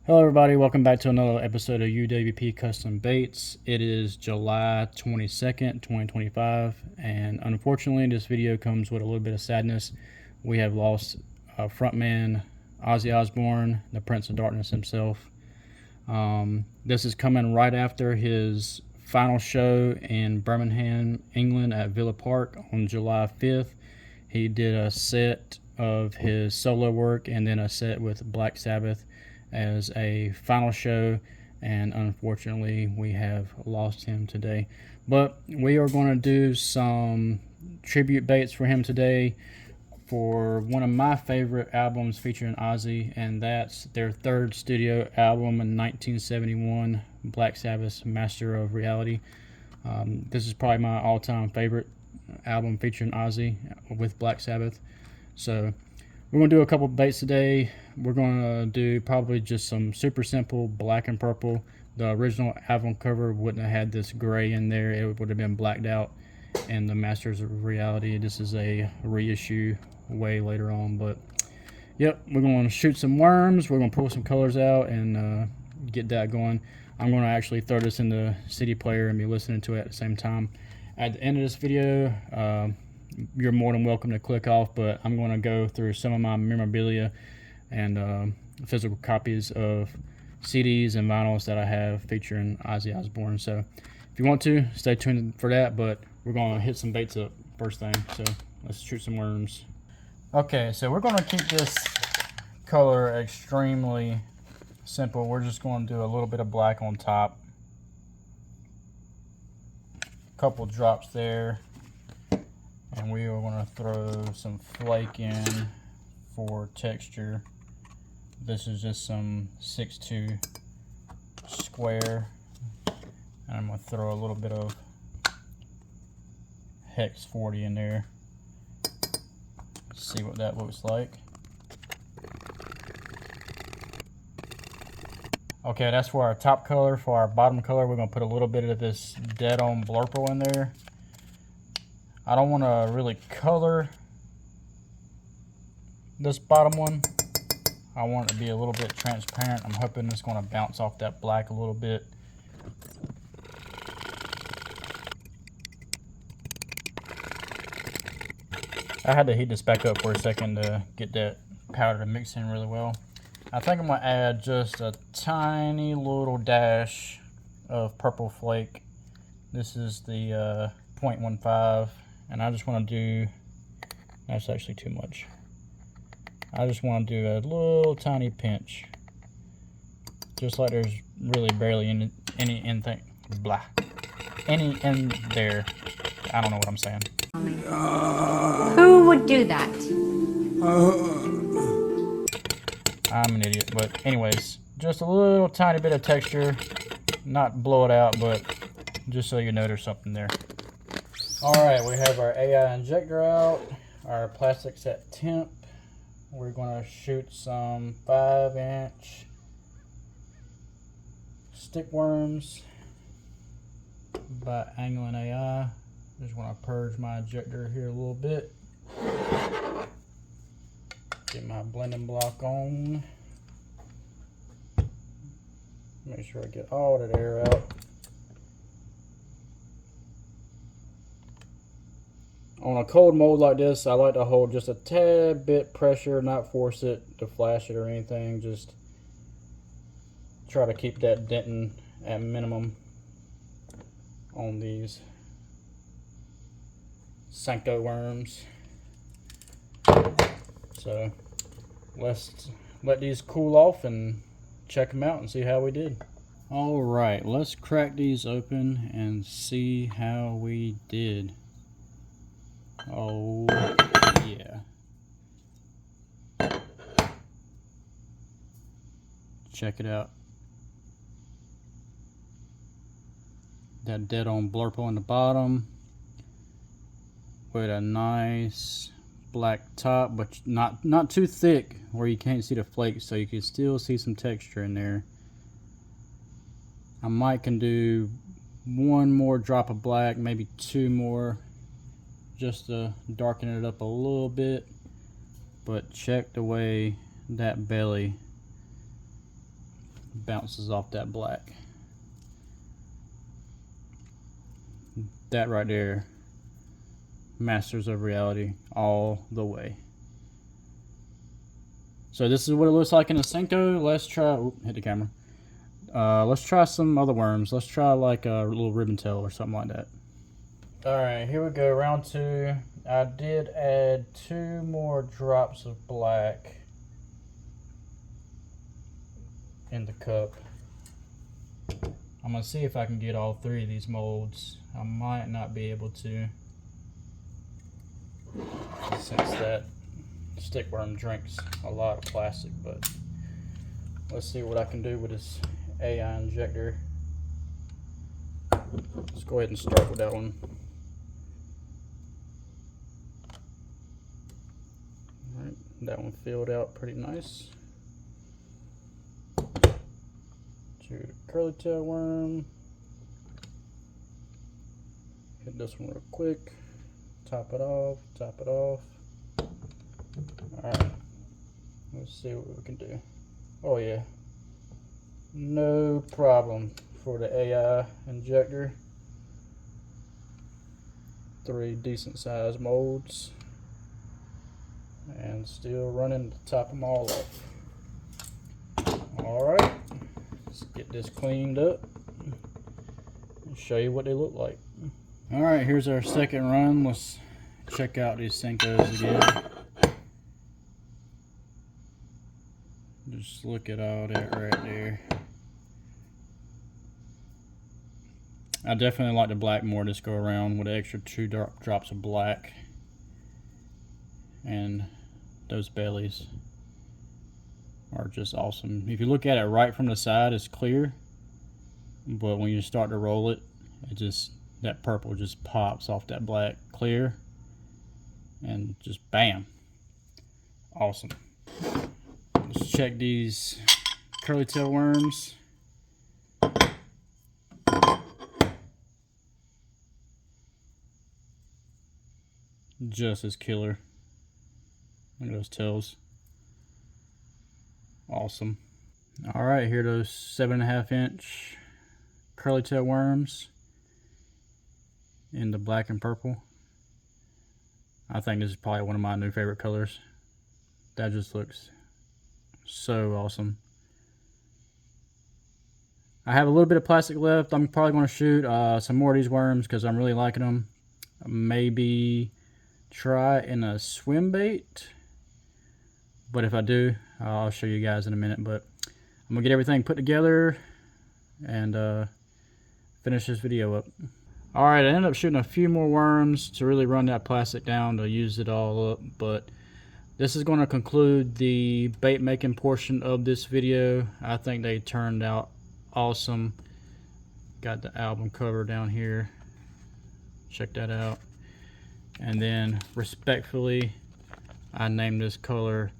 Hello everybody, welcome back to another episode of UWP Custom Baits. It is July 22nd, 2025, and unfortunately this video comes with a little bit of sadness. We have lost frontman Ozzy Osbourne, the Prince of Darkness himself. This is coming right after his final show in Birmingham, England at Villa Park on July 5th. He did a set of his solo work and then a set with Black Sabbath as a final show, and unfortunately we have lost him today. But we are going to do some tribute baits for him today for one of my favorite albums featuring Ozzy, and that's their third studio album in 1971, Black Sabbath's Master of Reality. This is probably my all-time favorite album featuring Ozzy with Black Sabbath. So we're going to do a couple baits today. We're going to do probably just some super simple black and purple. The original album cover wouldn't have had this gray in there. It would have been blacked out in the Masters of Reality. This is a reissue way later on. But, yep, we're going to shoot some worms. We're going to pull some colors out and get that going. I'm going to actually throw this in the CD player and be listening to it at the same time. At the end of this video, you're more than welcome to click off, but I'm going to go through some of my memorabilia and physical copies of CDs and vinyls that I have featuring Ozzy Osbourne. So if you want to, stay tuned for that, but we're going to hit some baits up first thing. So let's shoot some worms. Okay, so we're going to keep this color extremely simple. We're just going to do a little bit of black on top. A couple drops there. And we are going to throw some flake in for texture. This is just some 6'2" square. And I'm going to throw a little bit of Hex 40 in there. See what that looks like. Okay, that's for our top color. For our bottom color, we're going to put a little bit of this Dead On Blurple in there. I don't want to really color this bottom one. I want it to be a little bit transparent. I'm hoping it's going to bounce off that black a little bit. I had to heat this back up for a second to get that powder to mix in really well. I think I'm going to add just a tiny little dash of purple flake. This is the 0.15. And I just want to do, that's actually too much. I just want to do a little tiny pinch. Just like there's really barely any in there. I don't know what I'm saying. Who would do that? I'm an idiot, but anyways, just a little tiny bit of texture. Not blow it out, but just so you know there's something there. Alright, we have our AI injector out, our plastics at temp. We're going to shoot some 5-inch stick worms by Angling AI. Just want to purge my injector here a little bit. Get my blending block on. Make sure I get all that air out. On a cold mold like this, I like to hold just a tad bit pressure, not force it to flash it or anything. Just try to keep that denting at minimum on these Senko worms. So let's let these cool off and check them out and see how we did. Alright, let's crack these open and see how we did. Oh, yeah. Check it out. That Dead On Blurple on the bottom with a nice black top, but not too thick where you can't see the flakes, so you can still see some texture in there. I might can do one more drop of black, maybe two more, just to darken it up a little bit. But check the way that belly bounces off that black. That right there, Masters of Reality all the way. So this is what it looks like in a Senko. Let's try, hit the camera. Let's try some other worms. Let's try like a little ribbon tail or something like that. All right, here we go, round 2. I did add 2 more drops of black in the cup. I'm gonna see if I can get all 3 of these molds. I might not be able to, since that stickworm drinks a lot of plastic, but let's see what I can do with this AI injector. Let's go ahead and start with that one. All right, that one filled out pretty nice. To the curly tail worm. Hit this one real quick. Top it off, top it off. Alright, let's see what we can do. Oh yeah, no problem for the AI injector. 3 decent sized molds, and still running to top them all off. Alright, let's get this cleaned up and show you what they look like. Alright, here's our second run. Let's check out these Senkos again. Just look at all that right there. I definitely like the black more this go around with the extra 2 drops of black. And those bellies are just awesome. If you look at it right from the side, it's clear. But when you start to roll it, that purple just pops off that black clear. And just bam. Awesome. Let's check these curly tail worms. Just as killer. Look at those tails. Awesome. Alright, here are those 7.5 inch curly tail worms in the black and purple. I think this is probably one of my new favorite colors. That just looks so awesome. I have a little bit of plastic left. I'm probably going to shoot some more of these worms because I'm really liking them. Maybe try in a swim bait, but if I do, I'll show you guys in a minute. But I'm gonna get everything put together and finish this video up. All right, I ended up shooting a few more worms to really run that plastic down to use it all up, but this is going to conclude the bait making portion of this video. I think they turned out awesome. Got the album cover down here, check that out. And then respectfully, I named this color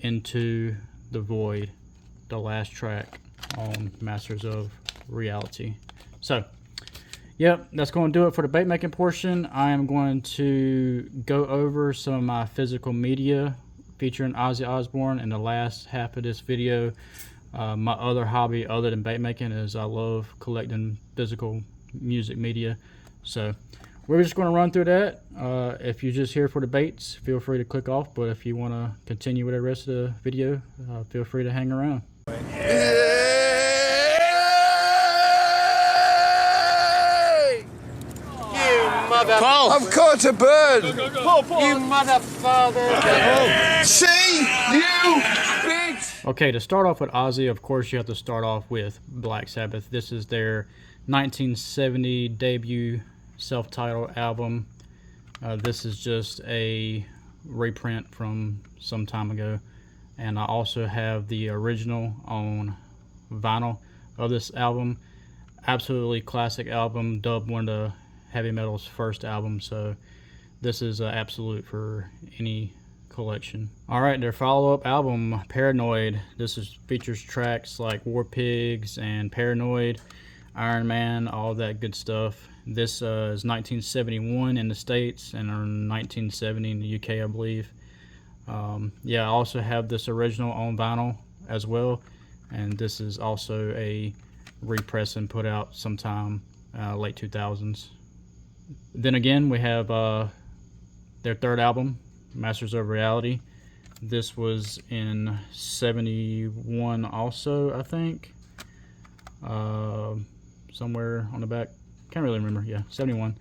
Into the Void, the last track on Masters of Reality. So yep, that's going to do it for the bait making portion. I am going to go over some of my physical media featuring Ozzy Osbourne in the last half of this video. My other hobby other than bait making is I love collecting physical music media. So we're just going to run through that. If you're just here for the baits, feel free to click off. But if you want to continue with the rest of the video, feel free to hang around. Paul. I've caught a bird. Paul. You mother father. See? You bitch. Okay, to start off with Ozzy, of course you have to start off with Black Sabbath. This is their 1970 debut self-titled album. This is just a reprint from some time ago. And I also have the original on vinyl of this album. Absolutely classic album, dubbed one of the heavy metal's first album, so this is absolute for any collection. Alright, their follow-up album, Paranoid. This features tracks like War Pigs and Paranoid, Iron Man, all that good stuff. This is 1971 in the States and 1970 in the UK, I believe. Yeah, I also have this original on vinyl as well. and this is also a repress and put out sometime late 2000s. Then again, we have their third album, Masters of Reality. This was in 71 also, I think. Somewhere on the back. Can't really remember. Yeah, 71.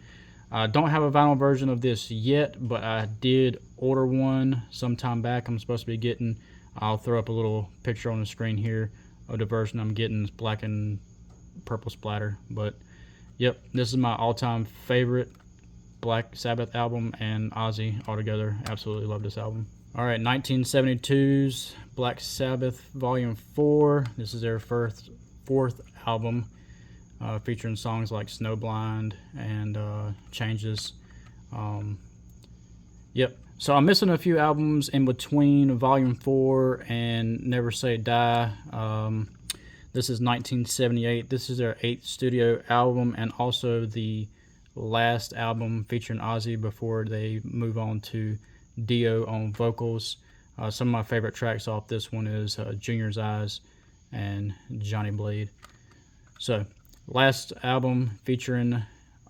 I don't have a vinyl version of this yet, but I did order one sometime back. I'm supposed to be getting. I'll throw up a little picture on the screen here of the version I'm getting. It's black and purple splatter. But yep, this is my all-time favorite Black Sabbath album, and Ozzy altogether. Absolutely love this album. All right, 1972's Black Sabbath Volume 4. This is their fourth album, featuring songs like Snowblind and Changes. Yep. So I'm missing a few albums in between Volume 4 and Never Say Die. This is 1978. This is their 8th studio album, and also the last album featuring Ozzy before they move on to Dio on vocals. Some of my favorite tracks off this one is Junior's Eyes and Johnny Bleed. So, last album featuring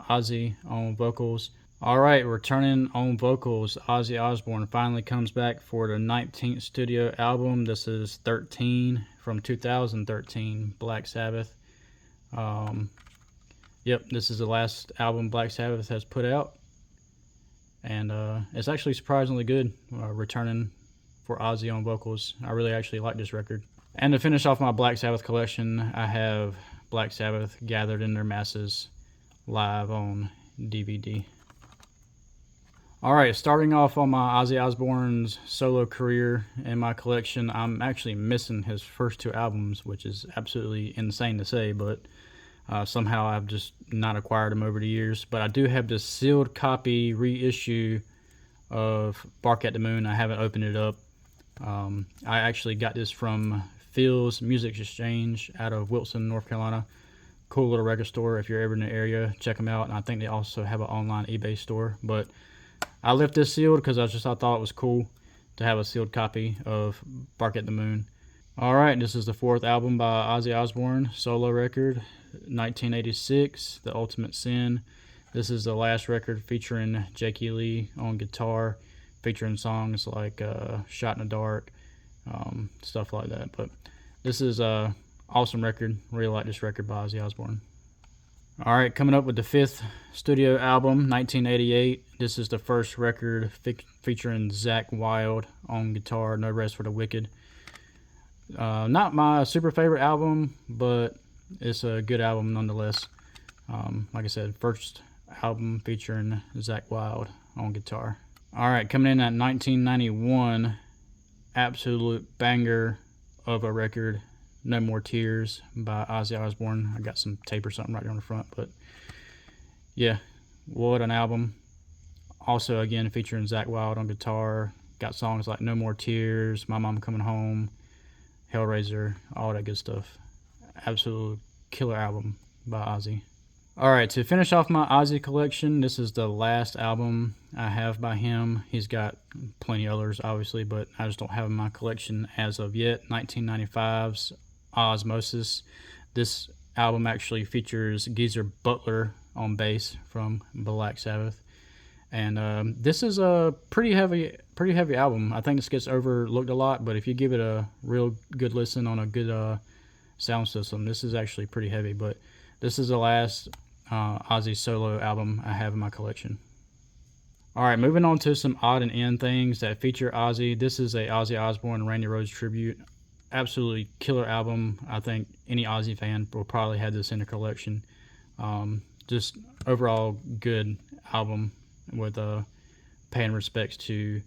Ozzy on vocals. Alright, returning on vocals, Ozzy Osbourne finally comes back for the 19th studio album. This is 13 from 2013, Black Sabbath. Yep, this is the last album Black Sabbath has put out. And it's actually surprisingly good, returning for Ozzy on vocals. I really actually like this record. And to finish off my Black Sabbath collection, I have Black Sabbath Gathered in Their Masses live on DVD. Alright, starting off on my Ozzy Osbourne's solo career in my collection, I'm actually missing his first 2 albums, which is absolutely insane to say, but somehow I've just not acquired them over the years. But I do have this sealed copy reissue of Bark at the Moon. I haven't opened it up. I actually got this from Phil's Music Exchange out of Wilson, North Carolina. Cool little record store. If you're ever in the area, check them out. And I think they also have an online eBay store. But I left this sealed because I thought it was cool to have a sealed copy of Bark at the Moon. Alright, this is the 4th album by Ozzy Osbourne, solo record, 1986, The Ultimate Sin. This is the last record featuring Jakey Lee on guitar, featuring songs like Shot in the Dark, stuff like that. But this is an awesome record. Really like this record by Ozzy Osbourne. Alright, coming up with the 5th studio album, 1988. This is the first record featuring Zakk Wylde on guitar, No Rest for the Wicked. Not my super favorite album, but it's a good album nonetheless. Like I said, first album featuring Zakk Wylde on guitar. Alright, coming in at 1991, absolute banger of a record, No More Tears by Ozzy Osbourne. I got some tape or something right there on the front, but yeah, what an album. Also, again, featuring Zakk Wylde on guitar. Got songs like No More Tears, My Mom Coming Home, Hellraiser, all that good stuff. Absolute killer album by Ozzy. Alright, to finish off my Ozzy collection, this is the last album I have by him. He's got plenty others, obviously, but I just don't have in my collection as of yet. 1995's Osmosis. This album actually features Geezer Butler on bass from Black Sabbath. And this is a pretty heavy album. I think this gets overlooked a lot, but if you give it a real good listen on a good sound system, this is actually pretty heavy. But this is the last Ozzy solo album I have in my collection. Alright, moving on to some odd and end things that feature Ozzy. This is a Ozzy Osbourne Randy Rhoads tribute. Absolutely killer album. I think any Ozzy fan will probably have this in their collection. Just overall good album with paying respects to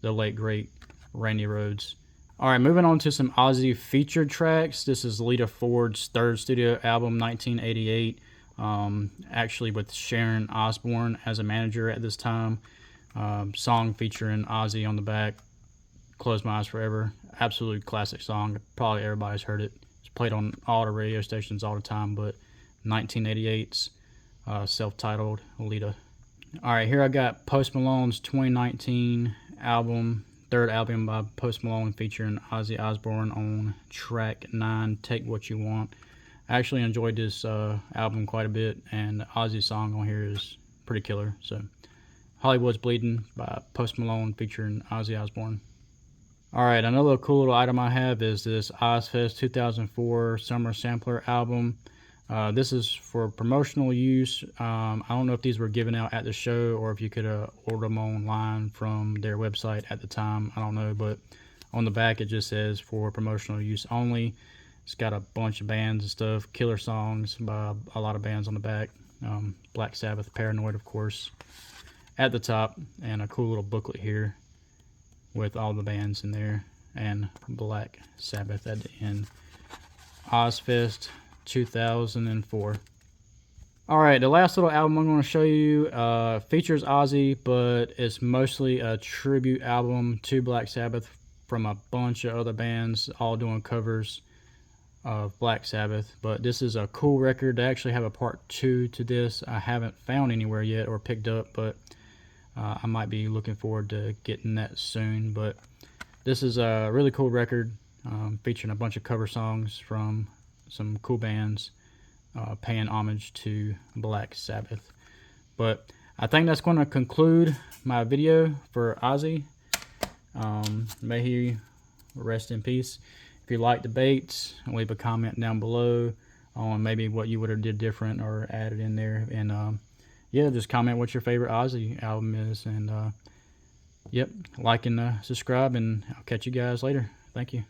the late great Randy Rhoads. Alright, moving on to some Ozzy featured tracks. This is Lita Ford's 3rd studio album, 1988. Actually with Sharon Osbourne as a manager at this time. Song featuring Ozzy on the back, Close My Eyes Forever. Absolute classic song. Probably everybody's heard it. It's played on all the radio stations all the time, but 1988's self-titled Lita. Alright, here I got Post Malone's 2019 album, third album by Post Malone featuring Ozzy Osbourne on track 9, Take What You Want. I actually enjoyed this album quite a bit, and Ozzy's song on here is pretty killer. So, Hollywood's Bleeding by Post Malone featuring Ozzy Osbourne. Alright, another cool little item I have is this Ozfest 2004 Summer Sampler album. This is for promotional use. I don't know if these were given out at the show or if you could order them online from their website at the time. I don't know, but on the back it just says for promotional use only. It's got a bunch of bands and stuff, killer songs by a lot of bands on the back. Black Sabbath, Paranoid, of course, at the top, and a cool little booklet here with all the bands in there, and Black Sabbath at the end. Ozfest 2004. Alright, the last little album I'm going to show you features Ozzy, but it's mostly a tribute album to Black Sabbath from a bunch of other bands, all doing covers of Black Sabbath. But this is a cool record. They actually have a part 2 to this. I haven't found anywhere yet or picked up, but I might be looking forward to getting that soon. But this is a really cool record featuring a bunch of cover songs from some cool bands paying homage to Black Sabbath. But I think that's going to conclude my video for Ozzy. May he rest in peace. If you like debates, leave a comment down below on maybe what you would have did different or added in there. And yeah, just comment what your favorite Ozzy album is. And yep, like and subscribe, and I'll catch you guys later. Thank you.